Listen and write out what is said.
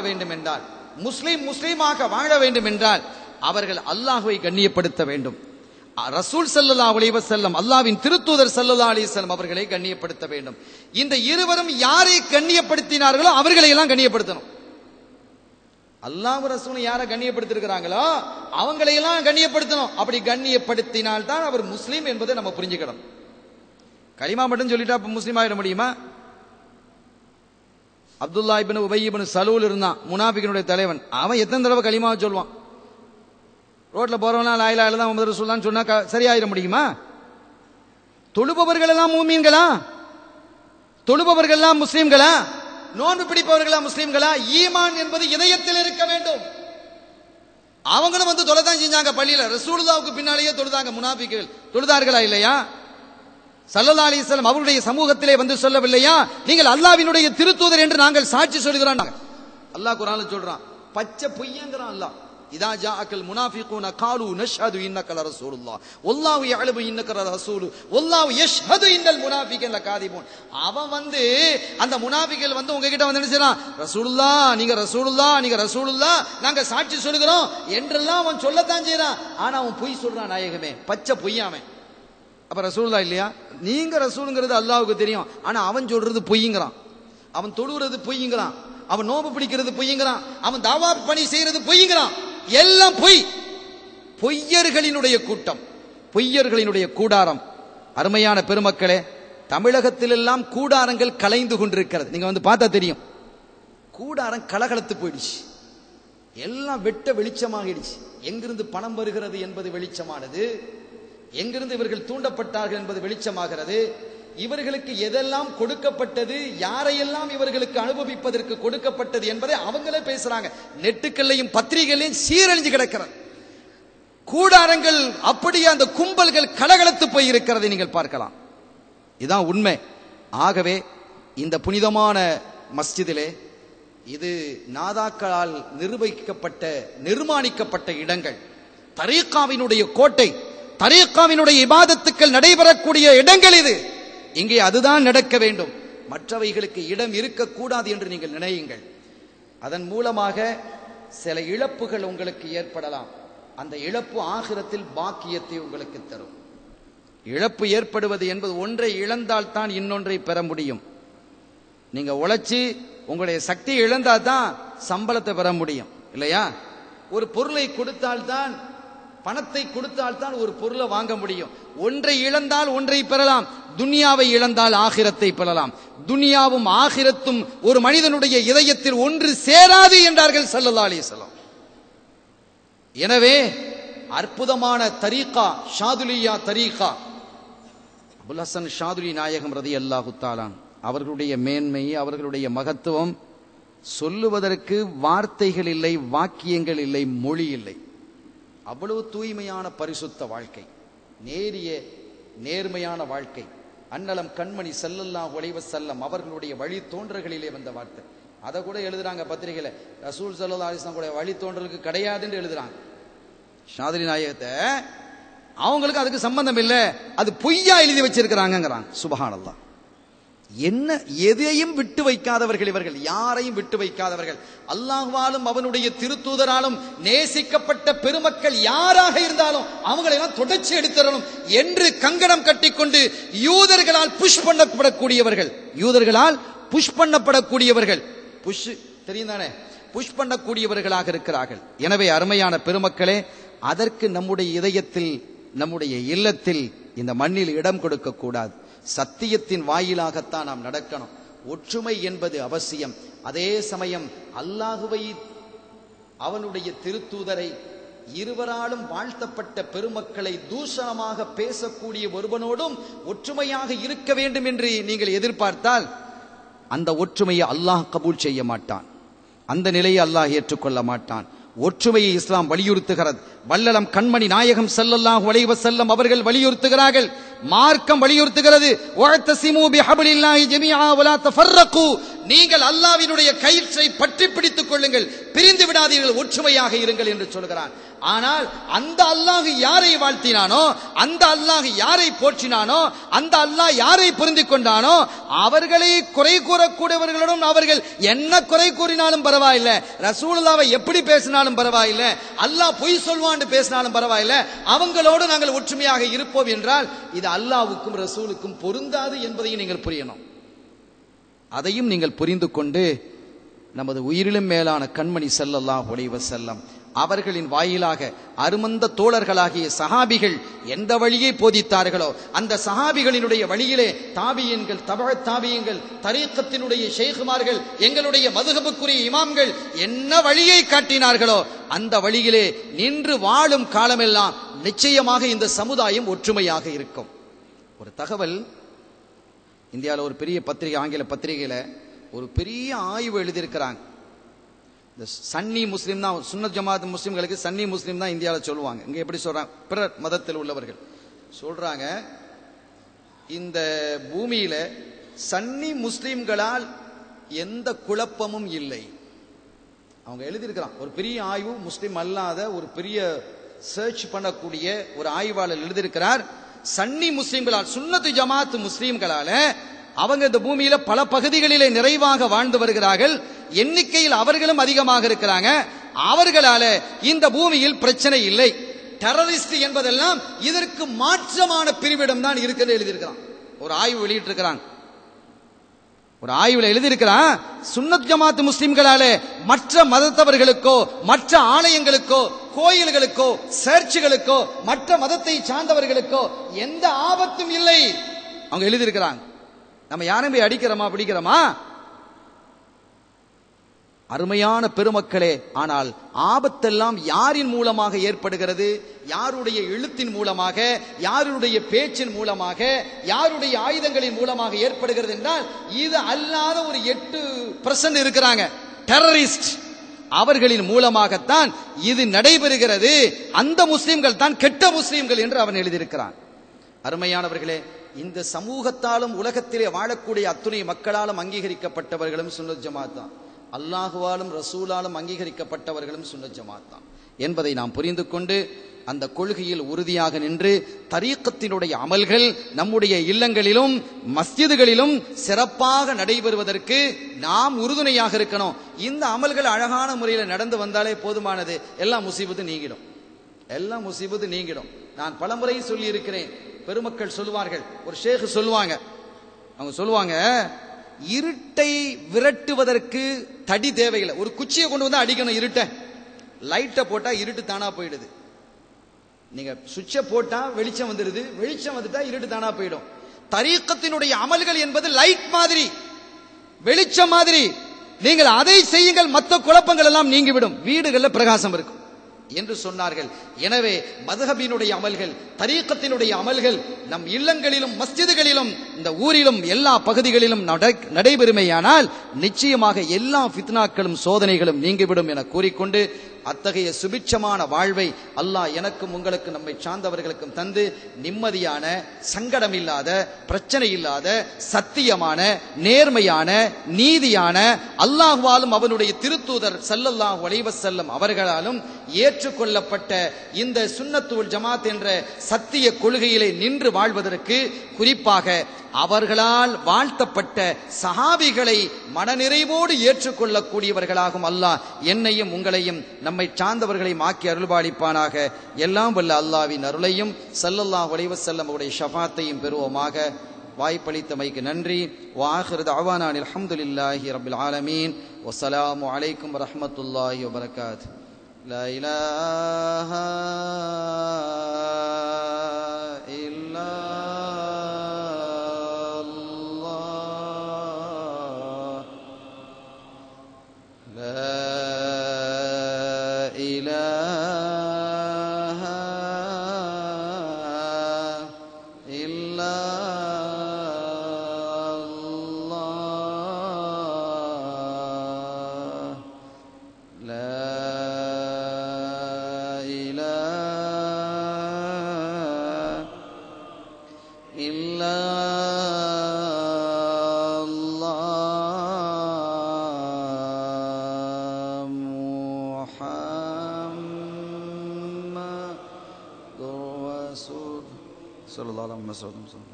வேண்டும் என்றால், முஸ்லிமாக வாழ வேண்டும் என்றால் அவர்கள் அல்லாஹ்வை கண்ணியப்படுத்த வேண்டும். ரசூல் ஸல்லல்லாஹு அலைஹி வஸல்லம், அல்லாஹ்வின் திருத்தூதர் ஸல்லல்லாஹு அலைஹி வஸல்லம் அவர்களை கண்ணியப்படுத்த வேண்டும். இந்த இருவரும் யாரை கண்ணியப்படுத்தினார்களோ அவர்களை எல்லாம் கண்ணியப்படுத்தணும். அல்லாஹ் ரசூல் யாரை கண்ணியப்படுத்திருக்கிறாங்களோ அவங்களை எல்லாம் கண்ணியப்படுத்தணும். அப்படி கண்ணியப்படுத்தினால் தான் அவர் முஸ்லீம் என்பதை நம்ம புரிஞ்சுக்கணும். கலிமா மட்டும் சொல்லிட்டா முஸ்லீம் ஆயிட முடியுமா? அப்துல்லா இப்னு உபை இப்னு சலூல் இருந்தான், முனாஃபிகினுடைய தலைவன். அவன் எத்தனை தடவை கலிமாவை சொல்வான்? ரோட்ல போறவனா லா இலாஹ இல்லல்லாஹ் முஹம்மது ரசூலுல்லாஹ்னு சொன்னா சரியாயிட முடியுமா? தொழுபவர்கள் எல்லாம் மூமீன்களா? தொழுபவர்கள் எல்லாம் முஸ்லிம்களா? நோன்பு பிடிப்பவர்களா முஸ்லிம்களா? ஈமான் என்பது இதயத்தில் இருக்க வேண்டும். அவங்களும் வந்து தொலைதான் செஞ்சாங்க பள்ளியில, ரசூலுல்லாஹ்வுக்கு பின்னாலேயே தொழுதாங்க. முனாஃபிக்குகள் தொழுதார்களா இல்லையா? ஸல்லல்லாஹு அலைஹி வஸல்லம் அவருடைய சமூகத்திலே வந்து சொல்லவில்லையா, நீங்கள் அல்லாஹ்வினுடைய திருத்தூதர் என்று நாங்கள் சாட்சி சொல்கிறோம். அல்லாஹ் குர்ஆன்ல சொல்றான், பச்சை பொய்யங்கறான் அல்லாஹ். இதா ஜாஅக்கல் முனாஃபிகூன காலு நஷ்ஹது இன்னக லரசூலுல்லாஹ் வல்லாஹு யஅலமு இன்னக லரசூலு வல்லாஹு யஷ்ஹது இன்னல் முனாஃபிகீன லகாதிபூன். அவன் வந்து அந்த முனாஃபிகள் வந்து உங்ககிட்ட வந்து என்ன செய்றான்? ரசூலுல்லாஹ், நீங்க ரசூலுல்லாஹ், நீங்க ரசூலுல்லாஹ், நாங்க சாட்சி சொல்கிறோம் என்றெல்லாம் அவன் சொல்லத்தான் செய்றான். ஆனா அவன் பொய் சொல்றான் நாயகமே, பச்சை பொய்யாமே. அப்ப ரசூலுல்லாஹ் இல்லையா? நீங்க ரசூலுங்கிறது அல்லாஹ்வுக்கு தெரியும், ஆனா அவன் சொல்றது பொய்ங்கறான். அவன் தொழுகிறது பொய்ங்கறான், அவன் நோன்பு பிடிக்கிறது பொய்ங்கறான், அவன் தாவா பணி செய்யறது பொய்ங்கறான். எல்லாம் பொய். பொய்யர்களினுடைய கூட்டம், பொய்யர்களினுடைய கூடாரம். அருமையான பெருமக்களே, தமிழகத்தில் எல்லாம் கூடாரங்கள் கலைந்து கொண்டிருக்கிறது. நீங்க வந்து பார்த்தா தெரியும், கூடாரம் கலகலத்து போயிடுச்சு, எல்லாம் வெட்ட வெளிச்சமாகிடுச்சு. எங்கிருந்து பணம் வருகிறது என்பது வெளிச்சமானது, எங்கிருந்து இவர்கள் தூண்டப்பட்டார்கள் என்பது வெளிச்சமாகிறது. இவர்களுக்கு எதெல்லாம் கொடுக்கப்பட்டது, யாரையெல்லாம் இவர்களுக்கு அனுபவிப்பதற்கு கொடுக்கப்பட்டது என்பதை அவங்களே பேசுறாங்க. நெட்டுக்கள்லையும் பத்திரிகைகளையும் சீரழிஞ்சு கிடக்கிறது. கூடாரங்கள் அப்படியே அந்த கும்பல்கள் கலகலத்து போய் இருக்கிறதை நீங்கள் பார்க்கலாம். இதுதான் உண்மை. ஆகவே இந்த புனிதமான மஸ்ஜிதிலே, இது நாதாக்களால் நிர்மாணிக்கப்பட்ட இடங்கள், தரீக்காவினுடைய கோட்டை, தரீக்காவினுடைய இபாதத்துக்கள் நடைபெறக்கூடிய இடங்கள். இது இங்கே அதுதான் நடக்க வேண்டும். மற்றவைகளுக்கு இடம் இருக்கக்கூடாது என்று நீங்கள் நினையுங்கள். அதன் மூலமாக சில இழப்புகள் உங்களுக்கு ஏற்படலாம். அந்த இழப்பு ஆகிரத்தில் பாக்கியத்தை உங்களுக்கு தரும். இழப்பு ஏற்படுவது என்பது ஒன்றை இழந்தால் தான் இன்னொன்றை பெற முடியும். நீங்க உழைச்சி உங்களுடைய சக்தியை இழந்தால் தான் சம்பளத்தை பெற முடியும், இல்லையா? ஒரு பொருளை கொடுத்தால்தான், பணத்தை கொடுத்தால்தான் ஒரு பொருளை வாங்க முடியும். ஒன்றை இழந்தால் ஒன்றை பெறலாம், துனியாவை இழந்தால் ஆகிரத்தை பெறலாம். துனியாவும் ஆகிரத்தும் ஒரு மனிதனுடைய இதயத்தில் ஒன்று சேராது என்றார்கள் ஸல்லல்லாஹு அலைஹி வஸல்லம். எனவே அற்புதமான தரீகா, ஷாதுலியா தரீகா, அபுல் ஹசன் ஷாதுலி நாயகம் ரலியல்லாஹு தஆலா அவர்களுடைய மேன்மை, அவர்களுடைய மகத்துவம் சொல்லுவதற்கு வார்த்தைகள் இல்லை, வாக்கியங்கள் இல்லை, மொழி இல்லை. அவ்வளவு தூய்மையான பரிசுத்த வாழ்க்கை, நேரிய நேர்மையான வாழ்க்கை. அன்னலம் கண்மணி ஸல்லல்லாஹு அலைஹி வஸல்லம் அவர்களுடைய வழி தோன்றல்களிலே வந்த வார்த்தை. அதை கூட எழுதுறாங்க பத்திரிகையில, ரசூல் ஸல்லல்லாஹு அலைஹி வஸல்லம் கூட வழி தோன்றலுக்கு கிடையாதுன்னு எழுதுறாங்க. ஷாதுலி நாயகத்தை அவங்களுக்கு அதுக்கு சம்பந்தம் இல்லை, அது பொய்யா எழுதி வச்சிருக்கிறாங்கிறாங்க. சுப்ஹானல்லாஹ். என்ன எதையும் விட்டு வைக்காதவர்கள் இவர்கள், யாரையும் விட்டு வைக்காதவர்கள். அல்லாஹ்வாலும் அவனுடைய திருத்தூதராலும் நேசிக்கப்பட்ட பெருமக்கள் யாராக இருந்தாலும் அவங்களெல்லாம் தொடர்ச்சி எடுத்துறணும் என்று கங்கணம் கட்டிக்கொண்டு யூதர்களால் புஷ் பண்ணப்படக்கூடியவர்கள், யூதர்களால் புஷ் பண்ணப்படக்கூடியவர்கள், புஷ் தெரியும் தானே, புஷ் பண்ணக்கூடியவர்களாக இருக்கிறார்கள். எனவே அருமையான பெருமக்களே, அதற்கு நம்முடைய இதயத்தில், நம்முடைய இல்லத்தில், இந்த மண்ணில் இடம் கொடுக்க கூடாது. சத்தியத்தின் வாயிலாகத்தான் நாம் நடக்கணும். ஒற்றுமை என்பது அவசியம். அதே சமயம் அல்லாஹுவை, அவனுடைய திருத்தூதரை, இருவராலும் வாழ்த்தப்பட்ட பெருமக்களை தூஷணமாக பேசக்கூடிய ஒருவனோடும் ஒற்றுமையாக இருக்க வேண்டும் என்று நீங்கள் எதிர்பார்த்தால் அந்த ஒற்றுமையை அல்லாஹ் கபூல் செய்ய மாட்டான். அந்த நிலையை அல்லாஹ் ஏற்றுக்கொள்ள மாட்டான். ஒற்றுமையை இஸ்லாம் வலியுறுத்துகிறது. வல்லலம் கண்மணி நாயகம் ஸல்லல்லாஹு அலைஹி வஸல்லம் அவர்கள் வலியுறுத்துகிறார்கள். மார்க்கம் வலியுறுத்துகிறது, வஅத்தஸிமு பிஹப்லில்லாஹி ஜமீஆ வலா தஃபர்ரகு, நீங்கள் அல்லாஹ்வினுடைய கயிற்றை பற்றி பிடித்துக் கொள்ளுங்கள், பிரிந்து விடாதீர்கள், ஒற்றுமையாக இருங்கள் என்று சொல்கிறான். ஆனால் அந்த அல்லாஹ் யாரை வாழ்த்தினானோ, அந்த அல்லாஹ் யாரை போற்றினானோ, அந்த அல்லாஹ் யாரை புரிந்து கொண்டானோ அவர்களை குறை கூறக்கூடியவர்களுடன் அவர்கள் என்ன குறை கூறினாலும் பரவாயில்லை, ரசூலுல்லாஹ்வை எப்படி பேசினாலும் பரவாயில்லை, அல்லாஹ் பொய் சொல்வான்னு பேசினாலும் பரவாயில்லை, அவங்களோடு நாங்கள் ஒற்றுமையாக இருப்போம் என்றால் இது அல்லாஹ்வுக்கும் ரசூலுக்கும் பொருந்தாது என்பதையும் நீங்கள் புரியணும். அதையும் நீங்கள் புரிந்து கொண்டு நமது உயிரிலும் மேலான கண்மணி ஸல்லல்லாஹு அலைஹி வஸல்லம் அவர்களின் வாயிலாக அருமந்த தோழர்களாகிய சஹாபிகள் எந்த வழியை போதித்தார்களோ அந்த சஹாபிகளினுடைய வழியிலே தாபியன்கள், தபஅத் தாபியன்கள், தரீக்கத்தினுடைய ஷேகுமார்கள், எங்களுடைய மதுஹபுக்குரிய இமாம்கள் என்ன வழியை காட்டினார்களோ அந்த வழியிலே நின்று வாழும் காலமெல்லாம் நிச்சயமாக இந்த சமுதாயம் ஒற்றுமையாக இருக்கும். ஒரு தகவல், இந்தியாவில் ஒரு பெரிய பத்திரிகை, ஆங்கில பத்திரிகையில ஒரு பெரிய ஆய்வு எழுதியிருக்கிறாங்க. இந்த சன்னி முஸ்லீம் தான், சுன்னத் ஜமாத் முஸ்லீம்களுக்கு சன்னி முஸ்லீம் தான் இந்தியாவில் சொல்லுவாங்க. இங்க எப்படி சொல்றாங்க, பிற மதத்தில் உள்ளவர்கள் சொல்றாங்க, இந்த பூமியில சன்னி முஸ்லீம்களால் எந்த குழப்பமும் இல்லை. அவங்க எழுதியிருக்கிறான். ஒரு பெரிய ஆய்வு, முஸ்லீம் அல்லாத ஒரு பெரிய சர்ச் பண்ணக்கூடிய ஒரு ஆய்வாளர் எழுதியிருக்கிறார், சன்னி முஸ்லீம்களால், சுன்னத்து ஜமாத் முஸ்லீம்களால அவங்க இந்த பூமியில பல பகுதிகளிலே நிறைவாக வாழ்ந்து வருகிறார்கள், எண்ணிக்கையில் அவர்களும் அதிகமாக இருக்கிறாங்க, அவர்களால இந்த பூமியில் பிரச்சனை இல்லை. டெரரிஸ்ட் என்பதெல்லாம் இதற்கு மாற்றமான பிரிவிடம் தான் இருக்கிறது எழுதியிருக்கிறான். ஒரு ஆய்வு வெளியிட்டிருக்கிறாங்க. ஒரு ஆய்வுல எழுதியிருக்கிறான், சுன்னத் ஜமாத் முஸ்லிம்களாலே மற்ற மதத்தவர்களுக்கோ, மற்ற ஆலயங்களுக்கோ, கோயில்களுக்கோ, சர்ச்சுகளுக்கோ, மற்ற மதத்தை சார்ந்தவர்களுக்கோ எந்த ஆபத்தும் இல்லை அவங்க எழுதியிருக்கிறாங்க. நம்ம யாரும் போய் அடிக்கிறோமா பிடிக்கிறோமா? அருமையான பெருமக்களே, ஆனால் ஆபத்தெல்லாம் யாரின் மூலமாக ஏற்படுகிறது? யாருடைய எழுத்தின் மூலமாக, யாருடைய பேச்சின் மூலமாக, யாருடைய ஆயுதங்களின் மூலமாக ஏற்படுகிறது என்றால் இது அல்லாத ஒரு 8% இருக்கிறாங்க டெரரிஸ்ட், அவர்களின் மூலமாகத்தான் இது நடைபெறுகிறது. அந்த முஸ்லிம்கள் தான் கெட்ட முஸ்லிம்கள் என்று அவன் எழுதியிருக்கிறான். அருமையானவர்களே, இந்த சமூகத்தாலும் உலகத்திலே வாழக்கூடிய அத்துணை மக்களாலும் அங்கீகரிக்கப்பட்டவர்களும் சுன்னத் ஜமாத் தான், அல்லாஹுவாலும் ரசூலாலும் அங்கீகரிக்கப்பட்டவர்களும் சுன்னத் ஜமாத் தான் என்பதை நாம் புரிந்து கொண்டு அந்த கொள்கையில் உறுதியாக நின்று தரீக்கத்தினுடைய அமல்கள் நம்முடைய இல்லங்களிலும் மஸ்ஜிதுகளிலும் சிறப்பாக நடைபெறுவதற்கு நாம் உறுதுணையாக இருக்கணும். இந்த அமல்கள் அழகான முறையில் நடந்து வந்தாலே போதுமானது, எல்லா முசீபத்து நீங்கிடும், எல்லா முசீபத்து நீங்கிடும். நான் பலமுறை சொல்லி இருக்கிறேன், பெருமக்கள் சொல்லுவார்கள், ஒரு ஷேக் சொல்லுவாங்க, அவங்க சொல்லுவாங்க, இருட்டை விரட்டுவதற்கு தடி தேவையில்லை, ஒரு குச்சியை கொண்டு வந்து அடிக்கணும் இருட்டை, லைட்டை போட்டா இருட்டு தானா போயிடுது. நீங்க சுவிட்சை போட்டா வெளிச்சம் வந்துடுது, வெளிச்சம் வந்துட்டா இருட்டு தானா போயிடும். தரீக்கத்தினுடைய அமல்கள் என்பது லைட் மாதிரி, வெளிச்சம் மாதிரி, நீங்கள் அதை செய்யுங்கள், மற்ற குழப்பங்கள் எல்லாம் நீங்கிவிடும், வீடுகள்ல பிரகாசம் இருக்கும் என்று சொன்னார்கள். எனவே மதுஹபினுடைய அமல்கள், தரீக்கத்தினுடைய அமல்கள் நம் இல்லங்களிலும் மஸ்ஜிதுகளிலும் இந்த ஊரிலும் எல்லா பகுதிகளிலும் நடைபெறுமையானால் நிச்சயமாக எல்லா ஃபித்னாக்களும் சோதனைகளும் நீங்கிவிடும் என கூறிக்கொண்டு அத்தகைய சுபிட்சமான வாழ்வை அல்லாஹ் எனக்கும் உங்களுக்கு நம்மை சார்ந்தவர்களுக்கும் தந்து நிம்மதியான, சங்கடம் இல்லாத, பிரச்சனை இல்லாத, சத்தியமான, நேர்மையான, நீதியான, அல்லாஹ்வாலும் அவனுடைய திருத்தூதர் ஸல்லல்லாஹு அலைஹி வஸல்லம் அவர்களாலும் ஏற்றுக்கொள்ளப்பட்ட இந்த சுன்னத்துல் ஜமாத் என்ற சத்திய கொள்கையிலே நின்று வாழ்வதற்கு, குறிப்பாக அவர்களால் வாழ்த்தப்பட்ட சஹாபிகளை மனநிறைவோடு ஏற்றுக்கொள்ளக்கூடியவர்களாகும் அல்லாஹ் என்னையும் உங்களையும் நம்மை சார்ந்தவர்களை மாக்கி அருள்பாலிப்பானாக. எல்லாம் வல்ல அல்லாஹ்வின் அருளையும் ஸல்லல்லாஹு அலைஹி வஸல்லம் உடைய ஷஃபாத்தையும் பெறுவோமாக. வாய்ப்பளித்தமைக்கு நன்றி. வாஹிரு தஅவானா அல்ஹம்துலில்லாஹி ரப்பில் ஆலமீன். வஸ்ஸலாமு அலைக்கும் வரஹ்மத்துல்லாஹி வபரகாத்துஹு. லா இலாஹா இல்லா ஸல்லல்லாஹு அலைஹி வஸல்லம்.